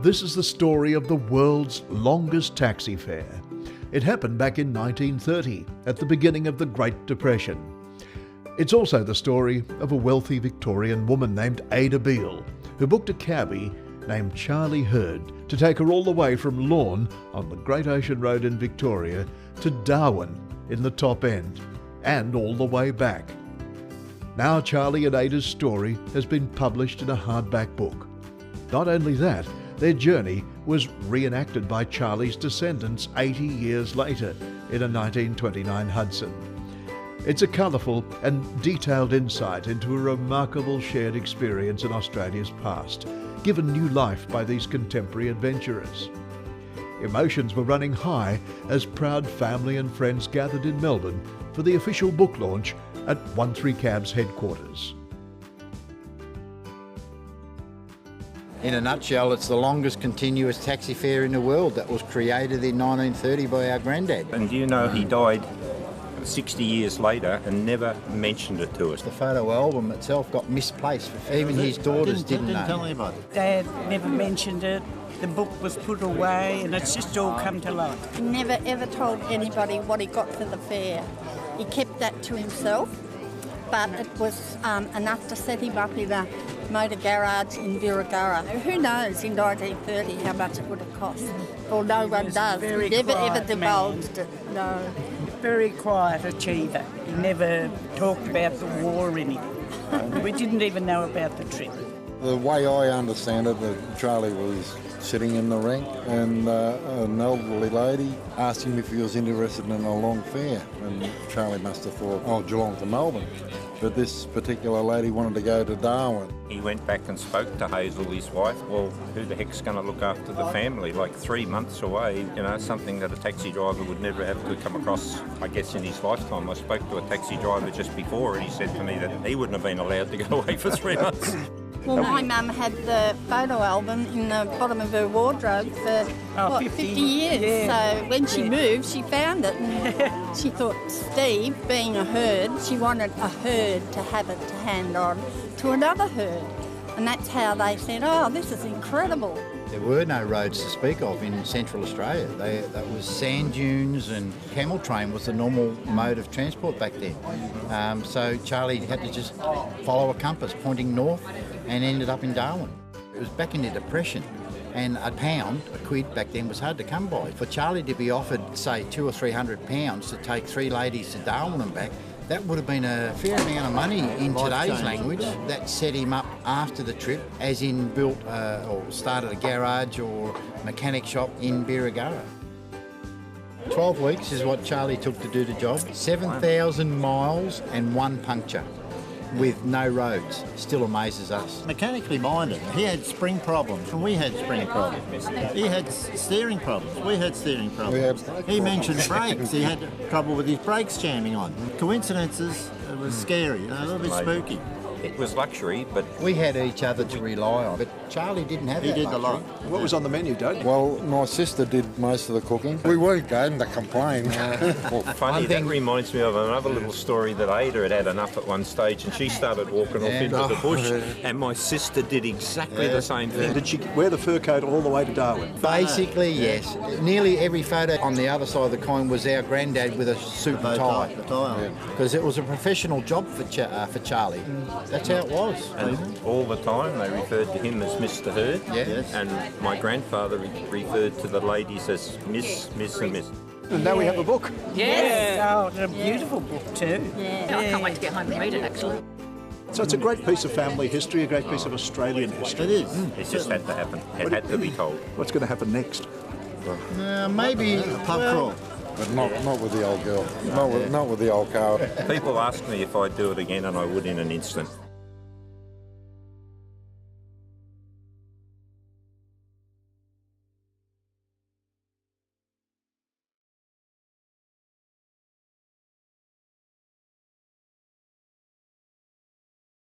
This is the story of the world's longest taxi fare. It happened back in 1930, at the beginning of the Great Depression. It's also the story of a wealthy Victorian woman named Ada Beale, who booked a cabbie named Charlie Hurd to take her all the way from Lorne on the Great Ocean Road in Victoria to Darwin in the top end, and all the way back. Now Charlie and Ada's story has been published in a hardback book. Not only that, their journey was reenacted by Charlie's descendants 80 years later in a 1929 Hudson. It's a colourful and detailed insight into a remarkable shared experience in Australia's past, given new life by these contemporary adventurers. Emotions were running high as proud family and friends gathered in Melbourne for the official book launch at 13 Cabs headquarters. In a nutshell, it's the longest continuous taxi fare in the world that was created in 1930 by our granddad. And do you know he died 60 years later and never mentioned it to us? The photo album itself got misplaced. Even his daughters didn't know. Tell anybody. Dad never mentioned it. The book was put away and it's just all come to light. He never ever told anybody what he got for the fare. He kept that to himself, but it was enough to set him up in a motor garage in Birregurra. Who knows in 1930 how much it would have cost? Well, no one does. He never ever divulged it, no. Very quiet achiever. He never talked about the war or anything. We didn't even know about the trip. The way I understand it, that Charlie was sitting in the rank and an elderly lady asked him if he was interested in a long fare, and Charlie must have thought, oh, Geelong to Melbourne. But this particular lady wanted to go to Darwin. He went back and spoke to Hazel, his wife. Well, who the heck's going to look after the family? Like 3 months away, you know, something that a taxi driver would never have to come across, I guess, in his lifetime. I spoke to a taxi driver just before and he said to me that he wouldn't have been allowed to go away for 3 months. Well, my mum had the photo album in the bottom of her wardrobe for, 50 years. Yeah. So when she moved, she found it and she thought Steve, being a herd, she wanted a herd to have it to hand on to another herd. And that's how they said, oh, this is incredible. There were no roads to speak of in Central Australia. That was sand dunes, and camel train was the normal mode of transport back then. So Charlie had to just follow a compass pointing north and ended up in Darwin. It was back in the Depression, and a quid back then was hard to come by. For Charlie to be offered, say, £200 or £300 to take 3 ladies to Darwin and back, that would have been a fair amount of money in today's language. That set him up after the trip, as in built or started a garage or mechanic shop in Birregurra. 12 weeks is what Charlie took to do the job. 7,000 miles and 1 puncture with no roads. Still amazes us. Mechanically minded. He had spring problems and we had spring problems. He had steering problems. We had steering problems. He mentioned brakes. He had trouble with his brakes jamming on. Coincidences, it was scary, a little bit spooky. It was luxury, but We had each other to rely on, but Charlie didn't have that He did a luxury. lot. What was on the menu, Doug? Well, my sister did most of the cooking. We weren't going to complain. funny, that reminds me of another little story that Ada had enough at one stage and she started walking off into the bush and my sister did exactly the same thing. Did she wear the fur coat all the way to Darwin? Basically, yes. Nearly every photo on the other side of the coin was our granddad with a suit and tie. The tie. Because it was a professional job for Charlie. That's how it was. And all the time they referred to him as Mr. Hurd. Yes. And my grandfather referred to the ladies as Miss, and Miss. And now we have a book. Yes. Oh, it's a beautiful book too. Yeah, I can't wait to get home and read it, actually. So it's a great piece of family history, a great piece of Australian history. It is. It just had to happen. It had to be told. What's going to happen next? Maybe A pub crawl. But not with the old girl. Not with the old car. People ask me if I'd do it again and I would in an instant.